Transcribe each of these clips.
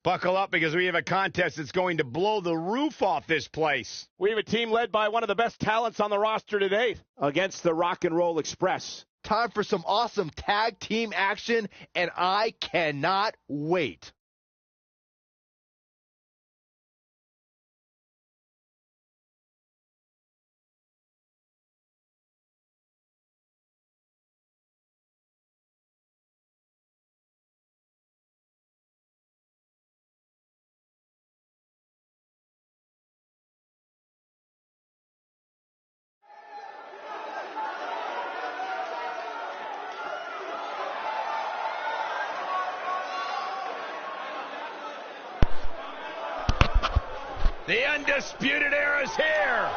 Buckle up because we have a contest that's going to blow the roof off this place. We have a team led by one of the best talents on the roster to date against the Rock and Roll Express. Time for some awesome tag team action, and I cannot wait. The Undisputed Era is here.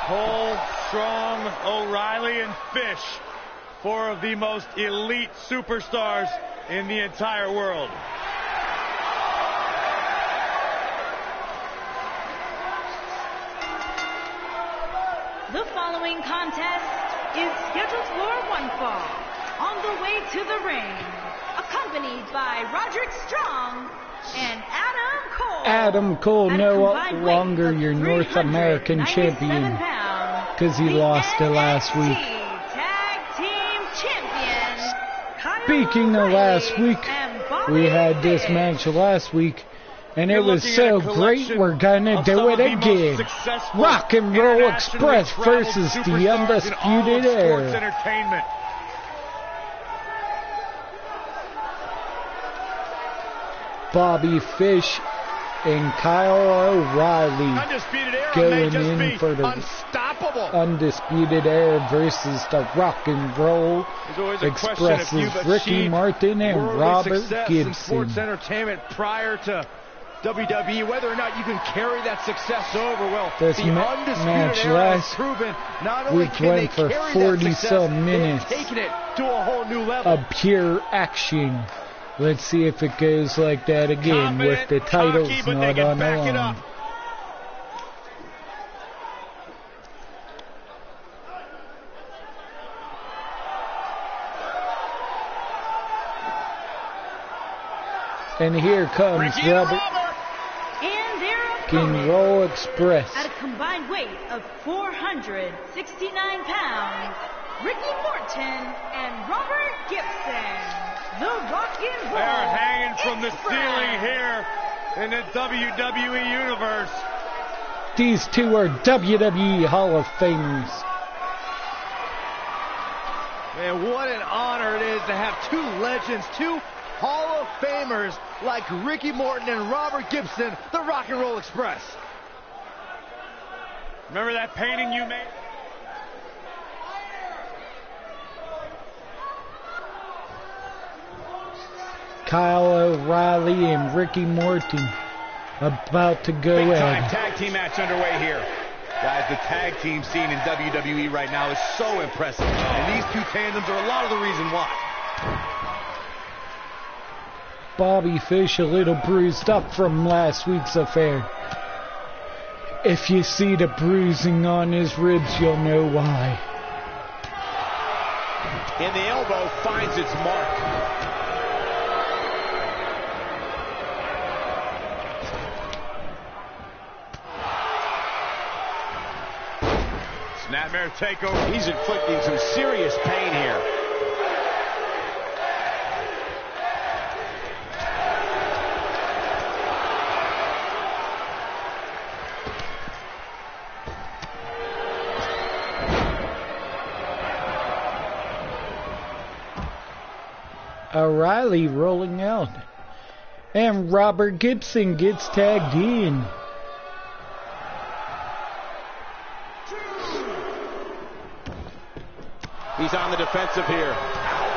Cole, Strong, O'Reilly, and Fish. Four of the most elite superstars in the entire world. The following contest is scheduled for one fall. On the way to the ring, accompanied by Roderick Strong and Adam Cole. Adam Cole no longer your North American champion because he lost it last week. Tag team champion. Speaking of last week, we had this match last week, and it was so great we're gonna do it again. Rock and Roll Express versus the Undisputed Era. Bobby Fish and Kyle O'Reilly going in for the Undisputed Era versus the Rock and Roll Express's Ricky Martin and Robert Gibson. Sports entertainment prior to WWE, whether or not you can carry that success over, well, this the match last proven not only week can went they for carry 40-some minutes taking it to a whole new level of pure action. Let's see if it goes like that again with the titles not on the line. And here comes Robert and Roll Express. At a combined weight of 469 pounds, Ricky Morton and Robert Gibson. The Rock and Roll They're hanging from the Express. ceiling here in the WWE Universe. These two are WWE Hall of Famers. Man, what an honor it is to have two legends, two Hall of Famers like Ricky Morton and Robert Gibson, the Rock and Roll Express. Remember that painting you made? Kyle O'Reilly and Ricky Morton about to go Big-time at it. tag team match underway here. Guys, the tag team scene in WWE right now is so impressive, and these two tandems are a lot of the reason why. Bobby Fish a little bruised up from last week's affair. If you see the bruising on his ribs, you'll know why. And the elbow finds its mark. Snapmare takeover. He's inflicting some serious pain here. O'Reilly rolling out. And Robert Gibson gets tagged in. He's on the defensive here.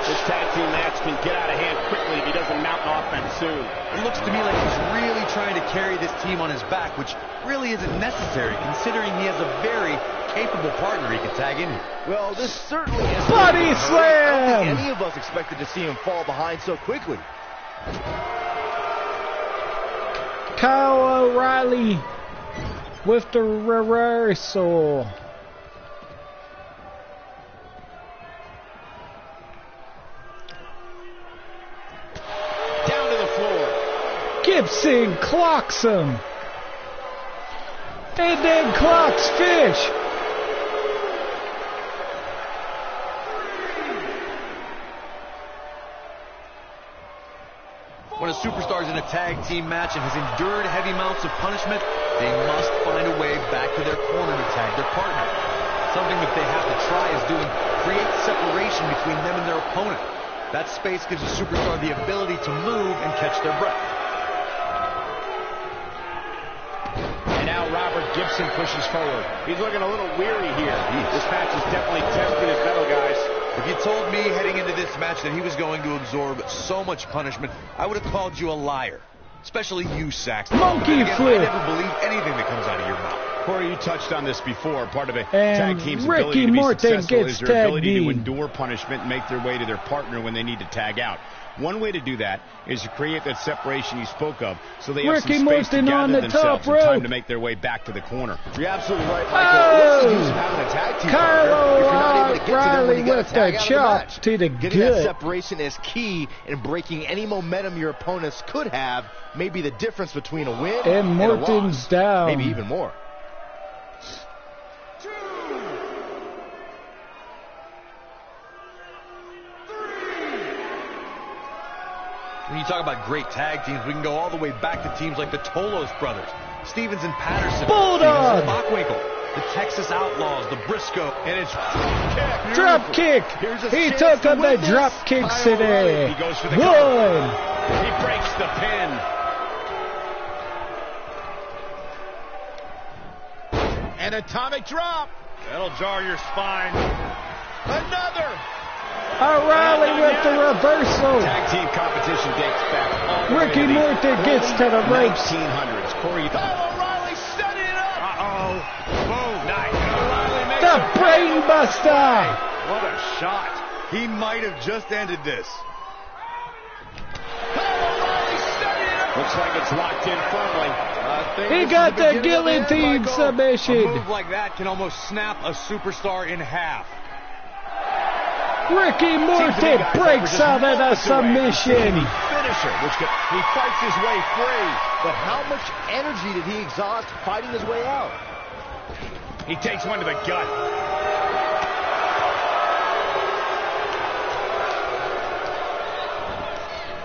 This tag team match can get out of hand quickly if he doesn't mount an offense soon. It looks to me like he's really trying to carry this team on his back, which really isn't necessary considering he has a very capable partner he can tag in here. Well, this certainly is Body I slam! don't think any of us expected to see him fall behind so quickly. Kyle O'Reilly with the reversal. Gibson clocks him. And then clocks Fish. When a superstar is in a tag team match and has endured heavy amounts of punishment, they must find a way back to their corner to tag their partner. Something that they have to try is doing create separation between them and their opponent. That space gives a superstar the ability to move and catch their breath. And now Robert Gibson pushes forward. He's looking a little weary here. This match is definitely testing his mettle, guys. If you told me heading into this match that he was going to absorb so much punishment, I would have called you a liar. Especially you, Saxton. Monkey flip. I never believe anything that comes out of your mouth. Corey, you touched on this before. Part of a And tag team's Ricky ability to be Morty successful gets is their ability tagged to in. endure punishment and make their way to their partner when they need to tag out. One way to do that is to create that separation you spoke of, so they have Ricky some space to Morty on gather the themselves top and time rope. to make their way back to the corner. You're absolutely right, Michael. What's the use of having a tag team partner if you're not able to get to them when O'Reilly you get a with tag the out of the chop match? to the Getting that gut. separation is key in breaking any momentum your opponents could have. Maybe the difference between a win And a Morton's loss. down. Maybe even more. When you talk about great tag teams, we can go all the way back to teams like the Tolos brothers, Stevens and Patterson, Bulldog. Stevens and Bockwinkel, the Texas Outlaws, the Briscoe, And it's Drop kick. Here's a He chance took to on the win this. drop kicks Kyle today. O'Reilly. He goes for the One. He breaks the pin. An atomic drop. That'll jar your spine. Another. O'Reilly with the reversal. Tag team competition dates back all the way Ricky to the Morty gets to the ropes. 1900s. Corey, O'Reilly setting it up. Uh-oh. Boom. nice. O'Reilly makes The a brain buster. What a shot. He might have just ended this. O'Reilly setting it up. Looks like it's locked in firmly. He got the guillotine A submission. move like that can almost snap a superstar in half. Ricky Morty breaks out of the submission. Finisher, he fights his way free. But how much energy did he exhaust fighting his way out? He takes one to the gut.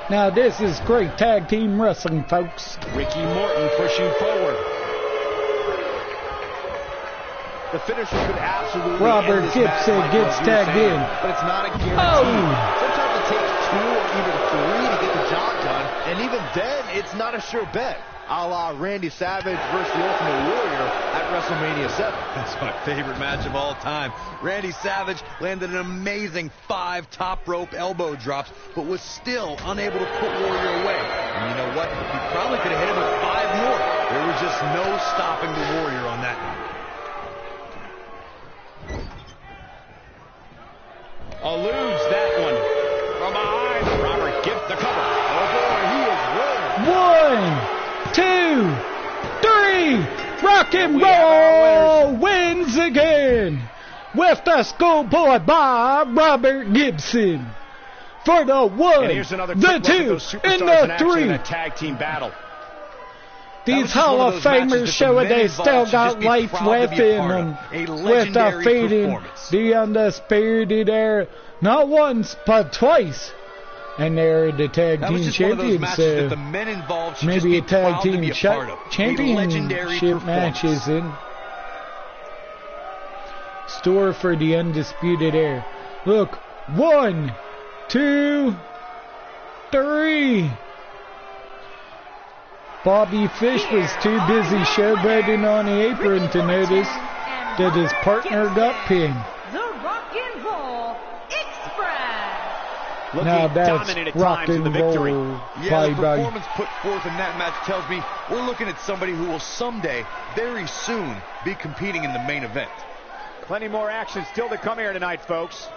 Now this is great tag team wrestling, folks. Ricky Morton pushing forward. The finisher could absolutely Robert end this Gibson match, gets like you were tagged saying, in. But it's not a guarantee. Oh. Sometimes it takes 2 or even 3 to get the job done, and even then, it's not a sure bet. A la Randy Savage versus the Ultimate Warrior at WrestleMania 7. That's my favorite match of all time. Randy Savage landed an amazing 5 top rope elbow drops, but was still unable to put Warrior away. And you know what? He probably could have hit him with 5 more. There was just no stopping the Warrior on that night. Eludes that one. From behind, Robert Gibbs the cover. Oh boy, he is rolling. 1, 2, 3. Rock and roll wins again with the Schoolboy Bob Robert Gibson for the 1, And here's another the quick look at 2, those and superstars in the action in 3. a tag team battle. These Hall of Famers show they still got life left in them with the fading the Undisputed Era, not once but twice. And they're the tag team champions. Maybe a tag team championship matches in store for the Undisputed Era. Look, 1, 2, 3. Bobby Fish was too busy showboating on the apron to notice that his partner got pinned. The Rock and Roll Express. Now that's rock and roll. Yeah, the performance put forth in that match tells me we're looking at somebody who will someday, very soon, be competing in the main event. Plenty more action still to come here tonight, folks.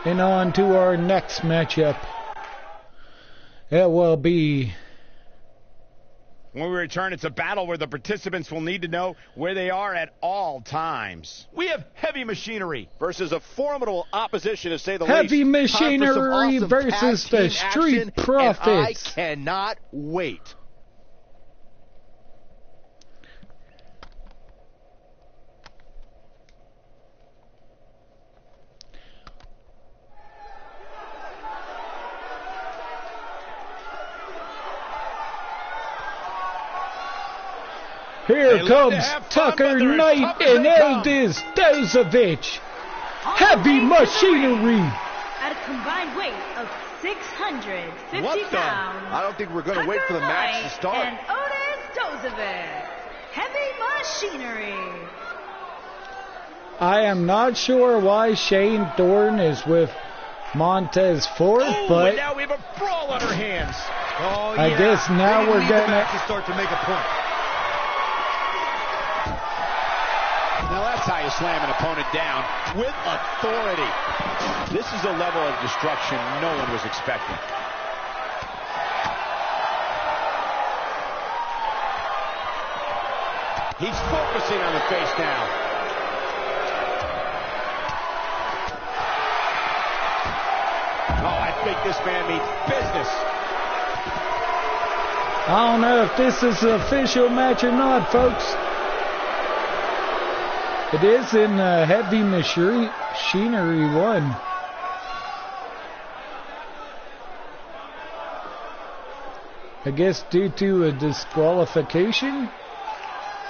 And on to our next matchup. It will be When we return, it's a battle where the participants will need to know where they are at all times. We have Heavy Machinery versus a formidable opposition, to say the least. Heavy Machinery awesome versus the Street Profits. I cannot wait. Here comes Tucker Knight and Eldis Dozovich. Heavy Machinery. At a combined weight of 650 pounds. I don't think we're going to wait for the match to start. And Otis Dozovic. Heavy Machinery. I am not sure why Shane Thorne is with Montez Ford, but now we have a brawl on our hands. Oh, I guess now we're gonna start to make a point. Now that's how you slam an opponent down with authority. This is a level of destruction no one was expecting. He's focusing on the face now. Oh, I think this man means business. I don't know if this is an official match or not, folks. It is in Heavy Machinery 1. I guess due to a disqualification.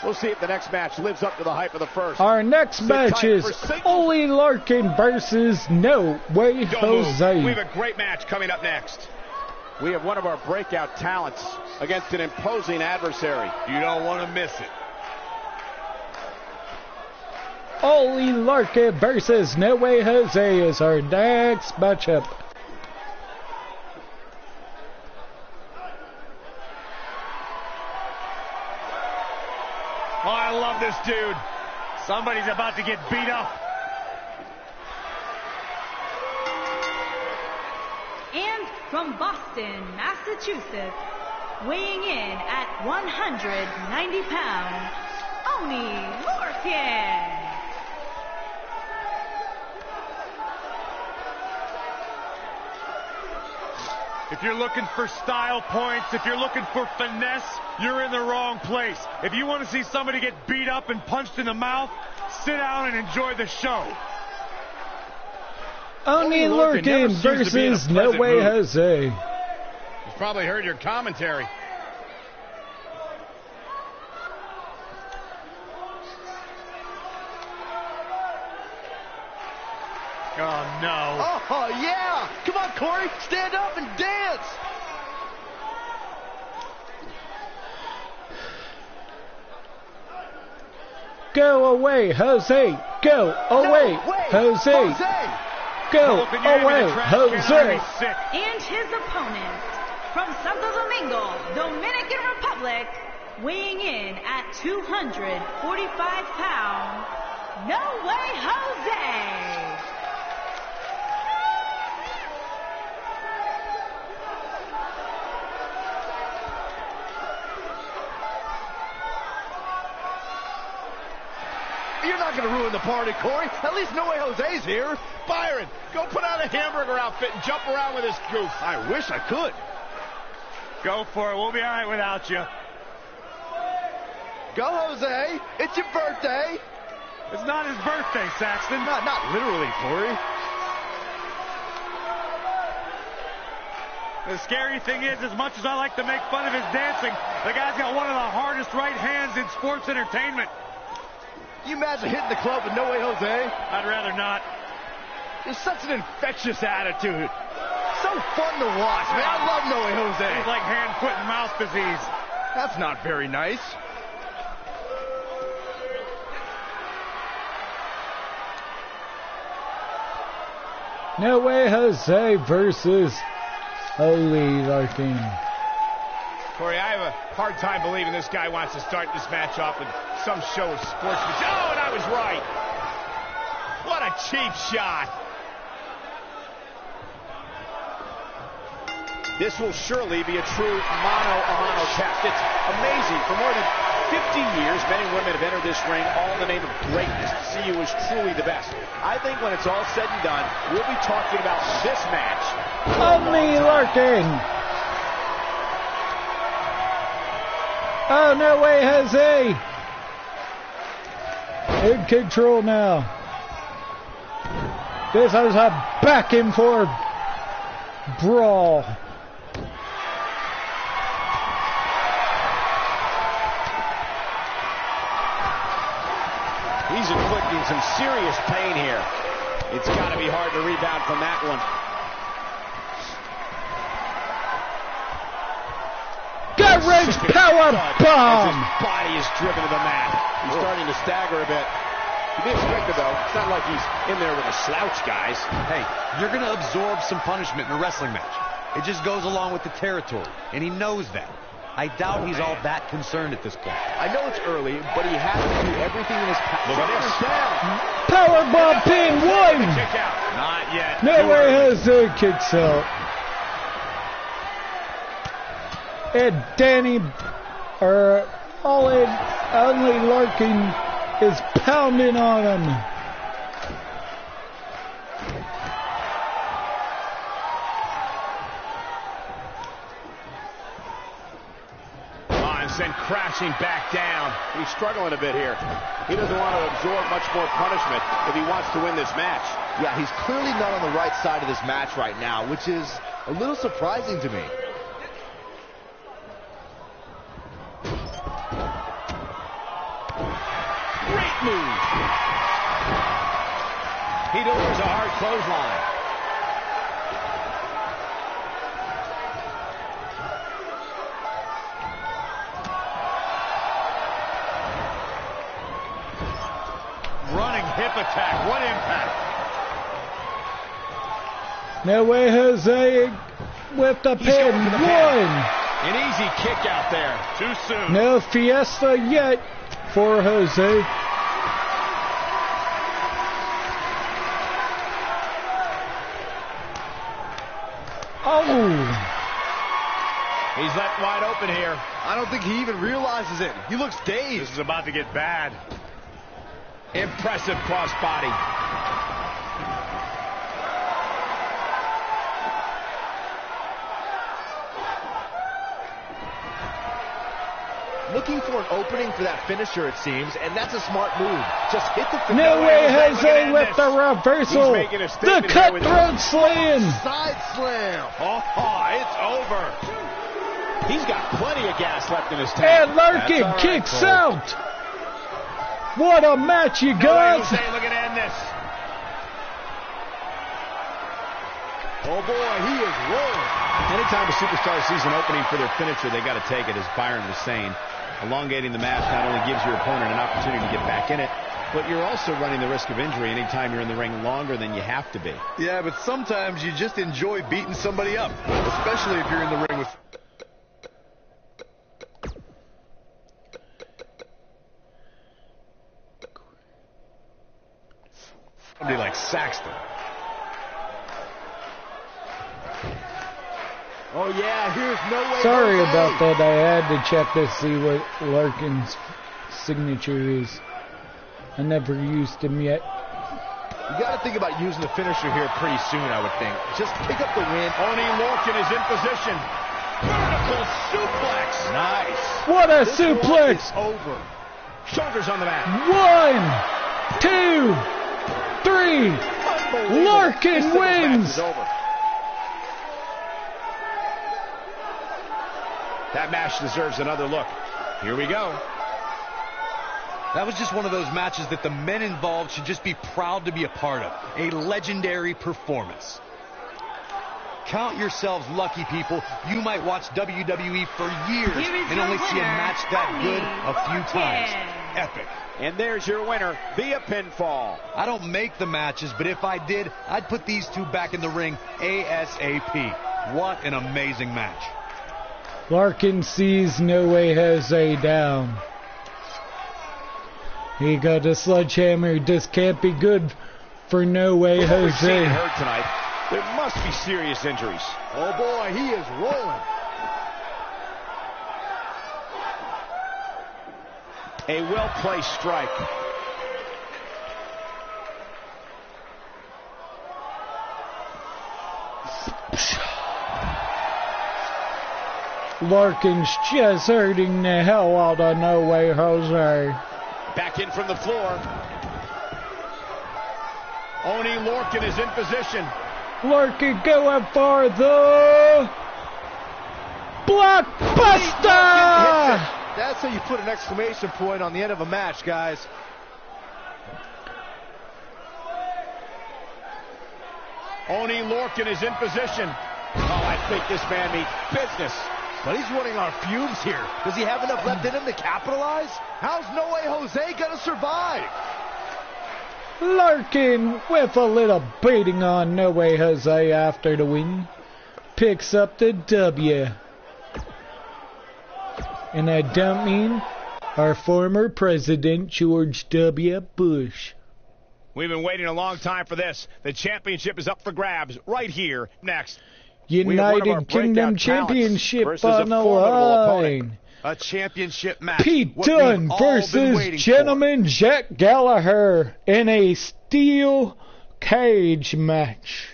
We'll see if the next match lives up to the hype of the first. Our next match is OReilly Larkin versus No Way Jose. We have a great match coming up next. We have one of our breakout talents against an imposing adversary. You don't want to miss it. OReilly Larkin versus No Way Jose is our next matchup. Oh, I love this dude. Somebody's about to get beat up. And from Boston, Massachusetts, weighing in at 190 pounds, OReilly Morty. If you're looking for style points, if you're looking for finesse, you're in the wrong place. If you want to see somebody get beat up and punched in the mouth, sit down and enjoy the show. OReilly Larkin versus No Way Jose. He's probably heard your commentary. Oh, no. Oh, yeah. Come on, Corey. Stand up and dance. Go away, Jose. Go away, Jose. Go away, Jose. And his opponent from Santo Domingo, Dominican Republic, weighing in at 245 pounds, No Way Jose. You're not going to ruin the party, Corey. At least No Way Jose's here. Byron, go put on a hamburger outfit and jump around with this goof. I wish I could. Go for it. We'll be all right without you. Go, Jose. It's your birthday. It's not his birthday, Saxton. Not literally, Corey. The scary thing is, as much as I like to make fun of his dancing, the guy's got one of the hardest right hands in sports entertainment. You imagine hitting the club with No Way Jose? I'd rather not. There's such an infectious attitude. So fun to watch, man. I love No Way Jose. He's like hand, foot, and mouth disease. That's not very nice. No Way Jose versus OReilly Larkin. Corey, I have a hard time believing this guy wants to start this match off with some show of sportsmanship. Oh, and I was right. What a cheap shot. This will surely be a true mano-a-mano test. It's amazing. For more than 50 years, men and women have entered this ring all in the name of greatness to see who is truly the best. I think when it's all said and done, we'll be talking about this match. Only Larkin. Oh, no way, Jose. In control now. This is a back and forth brawl. He's inflicting some serious pain here. It's got to be hard to rebound from that one. Gut wrench power bomb. His body is driven to the mat. He's starting to stagger a bit. To be expected, though. It's not like he's in there with a slouch, guys. Hey, you're going to absorb some punishment in a wrestling match. It just goes along with the territory, and he knows that. I doubt he's all that concerned at this point. I know it's early, but he has to do everything in his power. Look at this. Powerbomb pin one. Kick out. Not yet. No way Jose kicks out. And Danny, only Larkin is pounding on him. Sent crashing back down. He's struggling a bit here. He doesn't want to absorb much more punishment if he wants to win this match. Yeah, he's clearly not on the right side of this match right now, which is a little surprising to me. Great move. He delivers a hard clothesline. Running hip attack. What impact? No way Jose with the pin. One. An easy kick out there. Too soon. No fiesta yet for Jose. Oh. He's left wide open here. I don't think he even realizes it. He looks dazed. This is about to get bad. Impressive crossbody. Looking for an opening for that finisher, it seems, and that's a smart move. Just hit the finisher. No way Jose with the reversal. The cutthroat slam. Side slam. Oh, it's over. He's got plenty of gas left in his tank. And Larkin kicks out. What a match, you guys. Jose looking to end this. Oh, boy, he is rolling. Anytime a superstar sees an opening for their finisher, they got to take it, as Byron was saying. Elongating the match not only gives your opponent an opportunity to get back in it, but you're also running the risk of injury anytime you're in the ring longer than you have to be. Yeah, but sometimes you just enjoy beating somebody up, especially if you're in the ring with... somebody like Saxton. Oh, yeah, here's no way. Sorry about that. I had to check to see what Larkin's signature is. I never used him yet. You got to think about using the finisher here pretty soon, I would think. Just pick up the win. Only Larkin is in position. Vertical suplex. Nice. What a This suplex. one is over. Shoulders on the mat. 1, 2, 3. Larkin wins. That match deserves another look. Here we go. That was just one of those matches that the men involved should just be proud to be a part of. A legendary performance. Count yourselves lucky, people. You might watch WWE for years and only see a match that good a few times. Epic. And there's your winner via pinfall. I don't make the matches, but if I did, I'd put these two back in the ring ASAP. What an amazing match. Larkin sees No Way Jose down. He got a sledgehammer. This can't be good for No Way Jose. Hurt tonight. There must be serious injuries. Oh boy, he is rolling. A well-placed strike. Larkin's just hurting the hell out of No Way Jose. Back in from the floor. Oni Larkin is in position. Larkin going for the blockbuster! That's how you put an exclamation point on the end of a match, guys. Oni Larkin is in position. Oh, I think this man means business. But he's running on fumes here. Does he have enough left in him to capitalize? How's No Way Jose gonna survive? Larkin with a little beating on No Way Jose after the win. Picks up the W. And I don't mean our former president, George W. Bush. We've been waiting a long time for this. The championship is up for grabs right here next. United Kingdom Championship on the line. A championship match. Pete Dunn versus Gentleman Jack Kelleher in a steel cage match.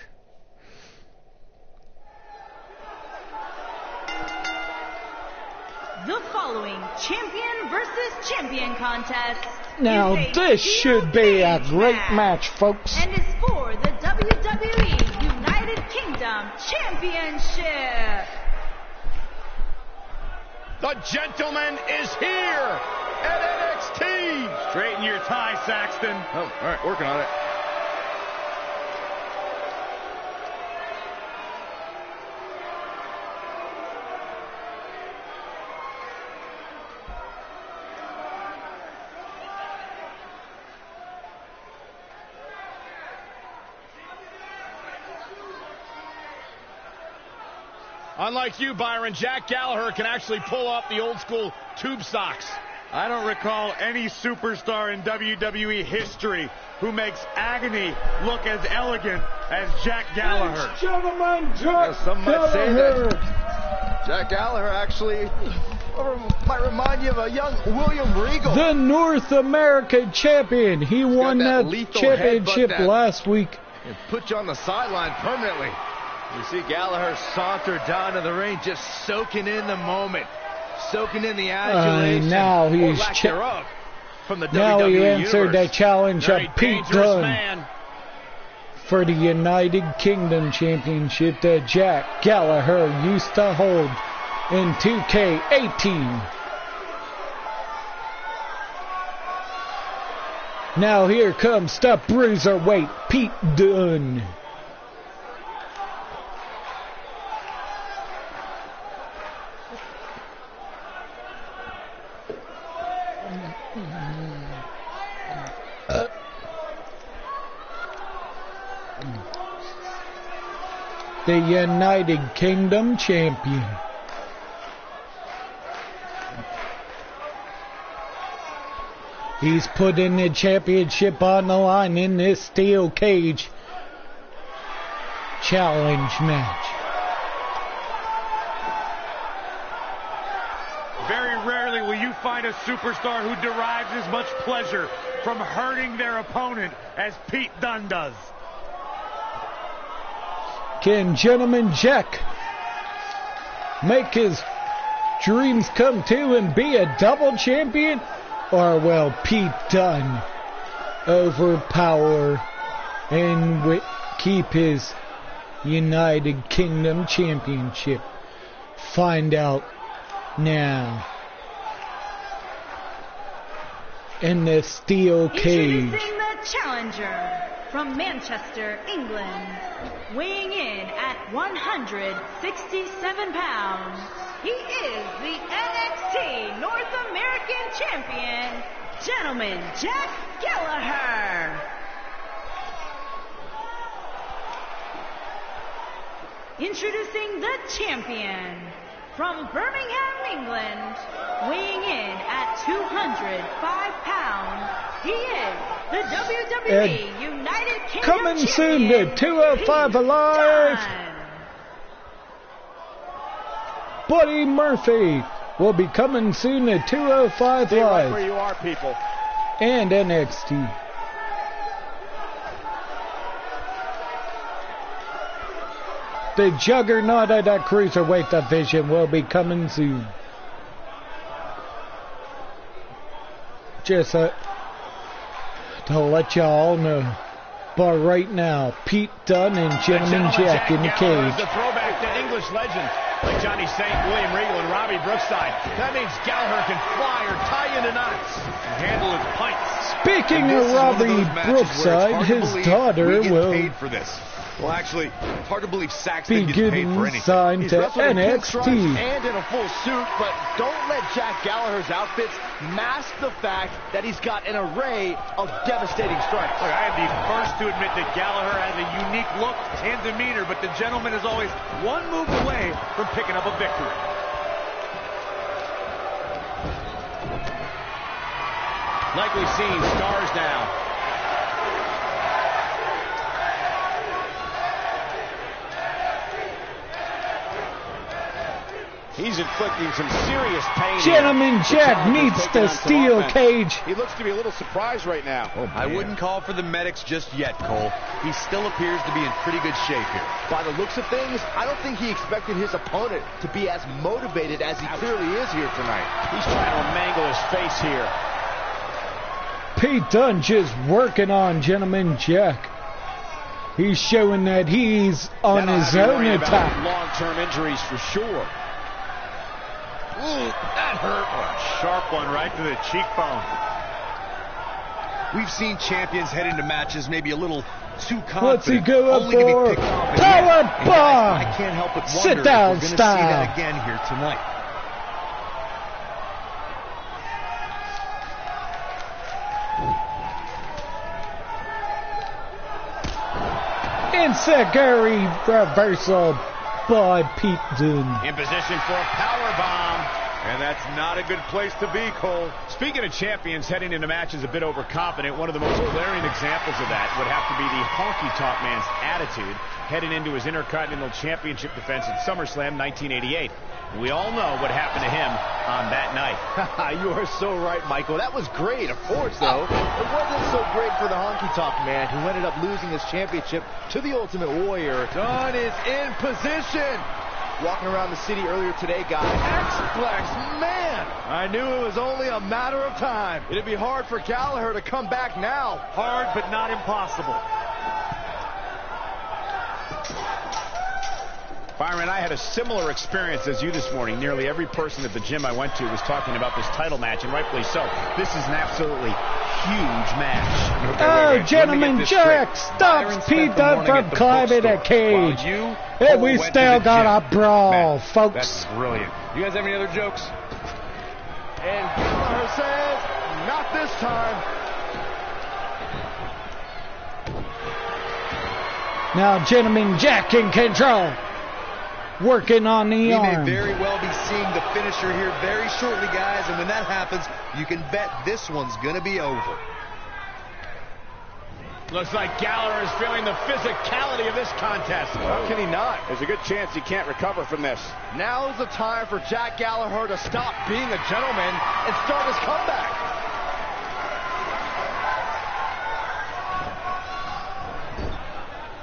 The following champion versus champion contest. Now this should be a great match, folks. And is for the WWE United Kingdom Championship. The gentleman is here at NXT. Straighten your tie, Saxton. Oh, all right, working on it. Unlike you, Byron, Jack Kelleher can actually pull up the old school tube socks. I don't recall any superstar in WWE history who makes agony look as elegant as Jack Kelleher. Gentlemen, Jack Some might say Kelleher. that Jack Kelleher actually might remind you of a young William Regal. The North American champion. He won that championship last week. It put you on the sideline permanently. You see Kelleher saunter down to the ring, just soaking in the moment, soaking in the adulation. Now he's from the now WWE he answered universe. the challenge of Pete Dunn man. for the United Kingdom Championship that Jack Kelleher used to hold in 2K18. Now here comes the bruiserweight Pete Dunn. The United Kingdom champion. He's putting the championship on the line in this steel cage challenge match. Very rarely will you find a superstar who derives as much pleasure from hurting their opponent as Pete Dunn does. Can Gentleman Jack make his dreams come true and be a double champion? Or will Pete Dunn overpower and keep his United Kingdom Championship? Find out now. In the steel cage. Introducing the challenger from Manchester, England, weighing in at 167 pounds. He is the NXT North American Champion, Gentleman Jack Kelleher. Introducing the champion from Birmingham, England, weighing in at 205 pounds. He is the WWE United Kingdom coming soon champion, to 205 Alive. Dunn. Buddy Murphy will be coming soon to 205 Stay right Live where you are, people. and NXT. The juggernaut of that cruiserweight division will be coming soon. Just to let y'all know. But right now, Pete Dunn and Gentleman Jack in the cage. The throwback to English legends like Johnny Saint, William Regal, and Robbie Brookside. That means Kelleher can fly or tie into knots and handle his pints. Speaking of Robbie Brookside, his daughter will paid for this. Well, actually, it's hard to believe be Saxton gets paid getting for anything. signed to NXT. And in a full suit, but don't let Jack Gallagher's outfits mask the fact that he's got an array of devastating strikes. Look, I am the first to admit that Kelleher has a unique look and demeanor, but the gentleman is always one move away from picking up a victory. Like we've seen, stars now. He's inflicting some serious pain. Gentleman Jack needs the steel cage. He looks to be a little surprised right now. Oh, I wouldn't call for the medics just yet, Cole. He still appears to be in pretty good shape here. By the looks of things, I don't think he expected his opponent to be as motivated as he clearly is here tonight. He's trying to mangle his face here. Pete Dunne just working on Gentleman Jack. He's showing that he's on his own attack. Long-term injuries for sure. Ooh, that hurt. Oh, a sharp one right to the cheekbone. We've seen champions head into matches maybe a little too confident. What's he going only to be for? picked off at Power the end. bomb! I can't help but wonder Sit down if we're going to see style. that again here tonight. Enziguri reversal by Pete Dunne. In position for a power bomb. And that's not a good place to be, Cole. Speaking of champions heading into matches a bit overconfident, one of the most glaring examples of that would have to be the honky-tonk man's attitude heading into his Intercontinental Championship defense at SummerSlam 1988. We all know what happened to him on that night. You are so right, Michael. That was great. Of course, though, it wasn't so great for the honky-tonk man who ended up losing his championship to the Ultimate Warrior. Dunn is in position. Walking around the city earlier today, guys. X-Flex, man! I knew it was only a matter of time. It'd be hard for Kelleher to come back now. Hard, but not impossible. Byron, I had a similar experience as you this morning. Nearly every person at the gym I went to was talking about this title match, and rightfully so. This is an absolutely huge match. Oh, Gentleman Jack stops Pete Dunne from climbing a cage. And we still got a brawl, folks. That's brilliant. You guys have any other jokes? And Kelleher says, not this time. Now Gentleman Jack in control. Working on the arm. We may very well be seeing the finisher here very shortly, guys. And when that happens, you can bet this one's going to be over. Looks like Kelleher is feeling the physicality of this contest. How can he not? There's a good chance he can't recover from this. Now's the time for Jack Kelleher to stop being a gentleman and start his comeback.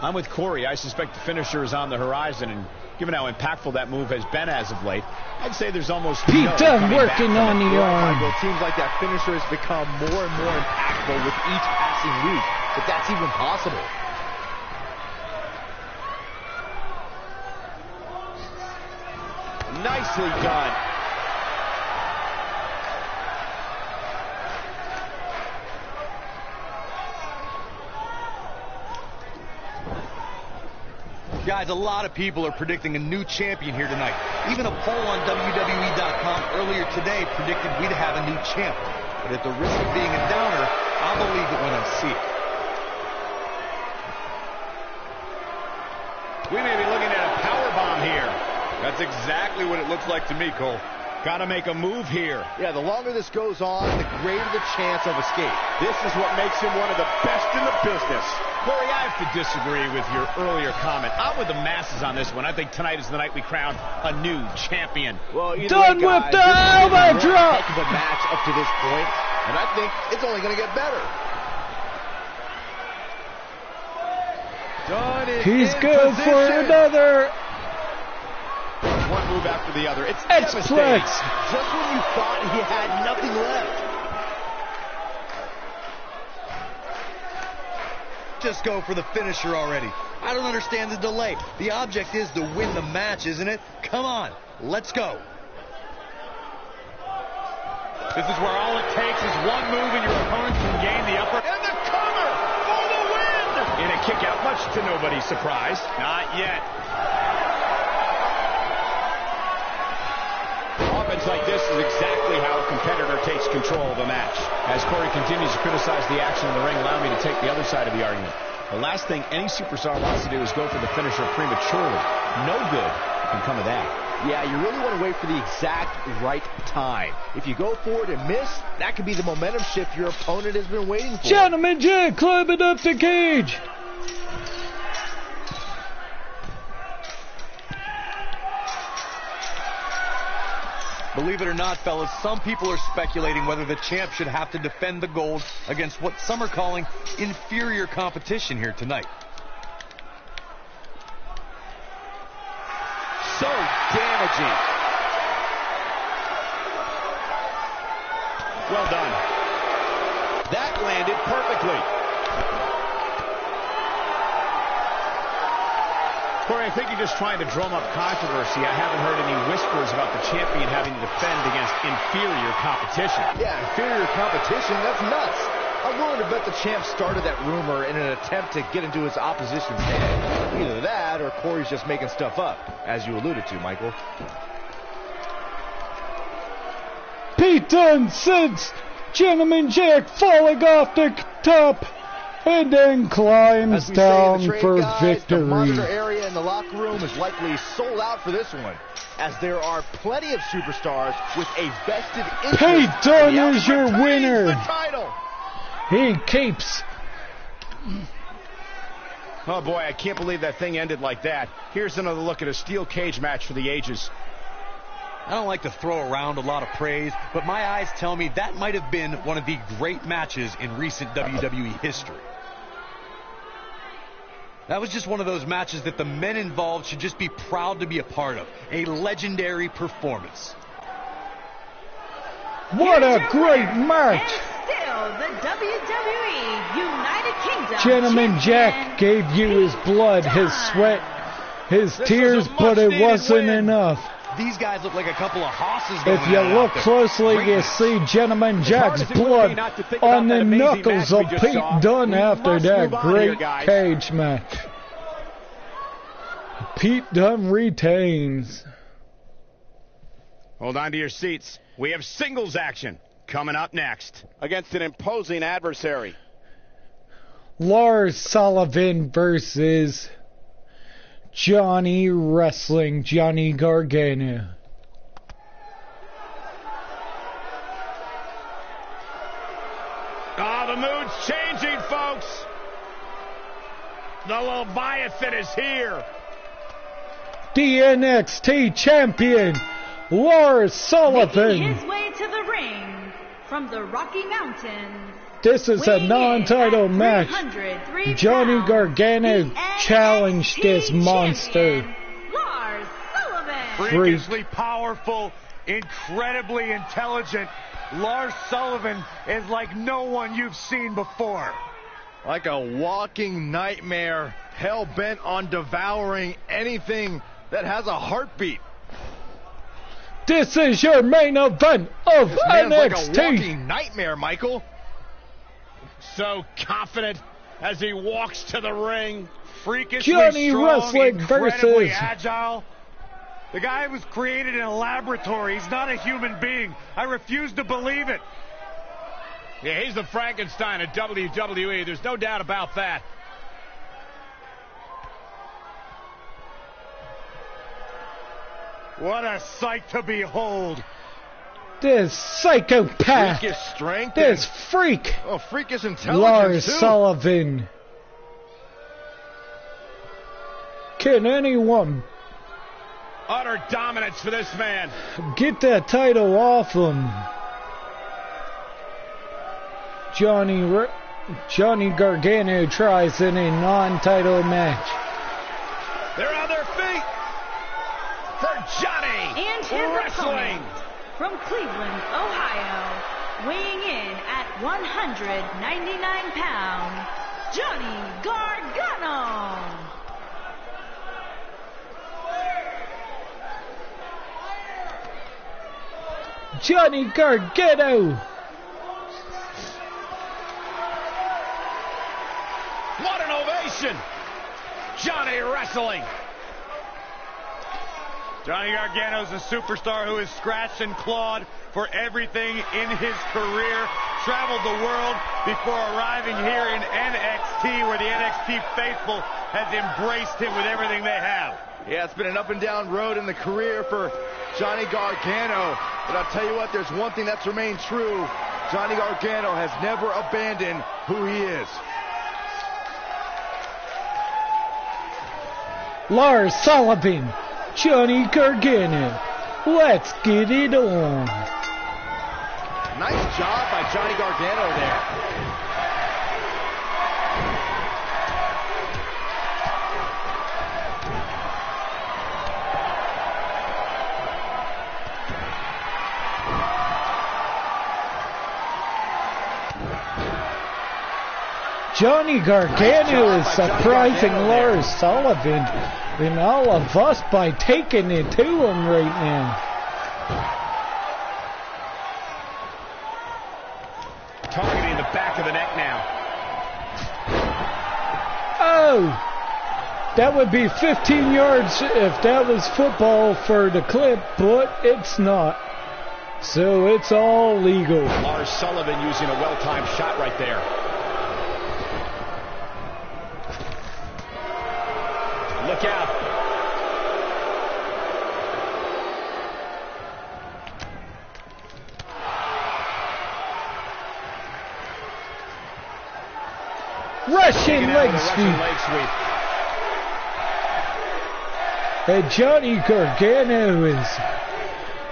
I'm with Corey. I suspect the finisher is on the horizon, and given how impactful that move has been as of late, I'd say there's almost Pete no Dunne coming working back. on the arm. It seems like that finisher has become more and more impactful with each passing week, if that's even possible. Nicely done. Guys, a lot of people are predicting a new champion here tonight. Even a poll on WWE.com earlier today predicted we'd have a new champ. But at the risk of being a downer, I'll believe it when I see it. We may be looking at a power bomb here. That's exactly what it looks like to me, Cole. Got to make a move here. Yeah, the longer this goes on, the greater the chance of escape. This is what makes him one of the best in the business. Corey, I have to disagree with your earlier comment. I'm with the masses on this one. I think tonight is the night we crown a new champion. Well, Dunn with the elbow drop. Heck of a match up to this point, and I think it's only going to get better. Dunn is He's in good position. for another. One move after the other. It's X-Plex. devastating. Just when you thought he had nothing left. Just go for the finisher already. I don't understand the delay. The object is to win the match, isn't it? Come on, let's go. This is where all it takes is one move and your opponent can gain the upper. And the cover for the win! In a kick out, much to nobody's surprise. Not yet. Offense like this is exactly how a competitor takes control of a match. As Corey continues to criticize the action in the ring, allow me to take the other side of the argument. The last thing any superstar wants to do is go for the finisher prematurely. No good can come of that. Yeah, you really want to wait for the exact right time. If you go for it and miss, that could be the momentum shift your opponent has been waiting for. Gentleman Jack climbing up the cage. Believe it or not, fellas, some people are speculating whether the champ should have to defend the gold against what some are calling inferior competition here tonight. So damaging. Well done. That landed perfectly. Corey, I think you're just trying to drum up controversy. I haven't heard any whispers about the champion having to defend against inferior competition. Yeah, inferior competition, that's nuts. I'm willing to bet the champ started that rumor in an attempt to get into his opposition's head. Either that or Corey's just making stuff up, as you alluded to, Michael. Pete Dunne sends Gentleman Jack falling off the top and then climbs down for victory. The monitor area in the locker room is likely sold out for this one, as there are plenty of superstars with a vested interest. Pete Dunne is your the winner. title. He keeps. Oh boy, I can't believe that thing ended like that. Here's another look at a steel cage match for the ages. I don't like to throw around a lot of praise, but my eyes tell me that might have been one of the great matches in recent WWE history. That was just one of those matches that the men involved should just be proud to be a part of. A legendary performance. What a great match! And still the WWE United Kingdom Gentleman champion, Jack gave you his blood, his sweat, his tears, but it wasn't enough. These guys look like a couple of hosses. If you look closely, you see Gentleman Jack's blood on the knuckles of Pete Dunne after that great cage match. Pete Dunne retains. Hold on to your seats. We have singles action coming up next. Against an imposing adversary. Lars Sullivan versus Johnny Gargano. Ah, the mood's changing, folks. The Leviathan is here. The NXT champion, Lars Sullivan. Making his way to the ring from the Rocky Mountains. This is a non-title match. Johnny Gargano challenged this monster. Lars Sullivan. Freakishly powerful, incredibly intelligent. Lars Sullivan is like no one you've seen before. Like a walking nightmare, hell-bent on devouring anything that has a heartbeat. This is your main event of This man's like a NXT. walking nightmare, Michael. So confident as he walks to the ring. Freakishly Johnny strong, Wrestling incredibly versus agile. The guy was created in a laboratory. He's not a human being. I refuse to believe it. Yeah, he's the Frankenstein of WWE. There's no doubt about that. What a sight to behold. This psychopath. Freakish strength. This freak. Oh, freakish intelligence, Lars too. Sullivan. Can anyone Utter dominance for this man. get that title off him? Johnny Gargano tries in a non-title match. They're on their feet for Johnny. And his opponent from Cleveland, Ohio, weighing in at 199 pounds, Johnny Gargano. Johnny Gargano. What an ovation. Johnny wrestling. Johnny Gargano's a superstar who has scratched and clawed for everything in his career. Traveled the world before arriving here in NXT, where the NXT faithful has embraced him with everything they have. Yeah, it's been an up and down road in the career for Johnny Gargano. But I'll tell you what, there's one thing that's remained true. Johnny Gargano has never abandoned who he is. Lars Sullivan, Johnny Gargano. Let's get it on. Nice job by Johnny Gargano there. Johnny Gargano is surprising Lars Sullivan and all of us by taking it to him right now. Targeting the back of the neck now. Oh, that would be 15 yards if that was football for the clip, but it's not. So it's all legal. Lars Sullivan using a well-timed shot right there. Look out. Russian leg sweep. And Johnny Gargano is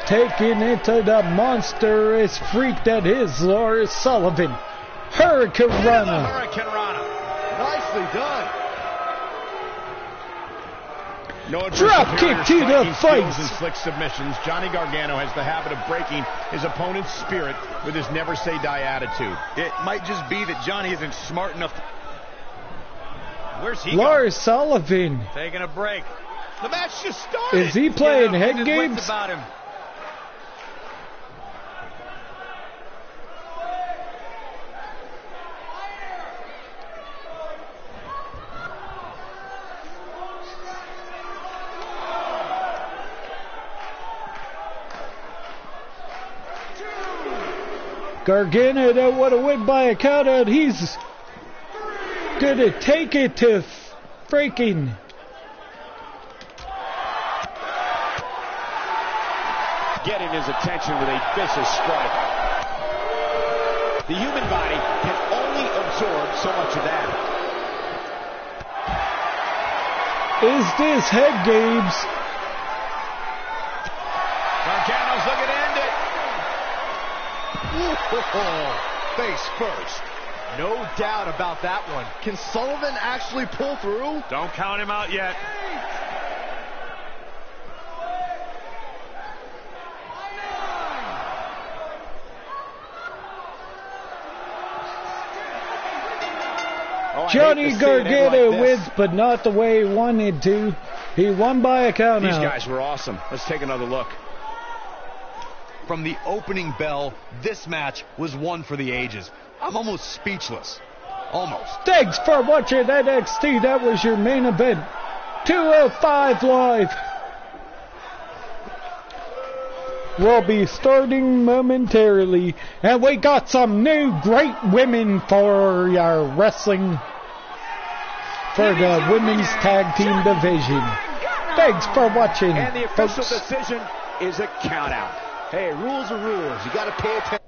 taking it to the monstrous freak that is Lars Sullivan. Hurricane Rana. Nicely done. No drop kick to the face. Inflict submissions. Johnny Gargano has the habit of breaking his opponent's spirit with his never say die attitude. It might just be that Johnny isn't smart enough. Where's he Lars Sullivan. Taking a break. The match just started. Is he playing head games? About him. Gargano don't want to win by a count out. He's gonna take it to freaking. Getting his attention with a vicious strike. The human body can only absorb so much of that. Is this head games? Gargano's looking to end it. Face first. No doubt about that one. Can Sullivan actually pull through? Don't count him out yet. Johnny Gargano wins, but not the way he wanted to. He won by a count These out. guys were awesome. Let's take another look. From the opening bell, this match was one for the ages. I'm almost speechless. Almost. Thanks for watching NXT. That was your main event. 205 Live. We'll be starting momentarily. And we got some new great women for our wrestling. For the women's tag team division. Thanks for watching. And the official folks. decision is a count out. Hey, rules are rules. You got to pay attention.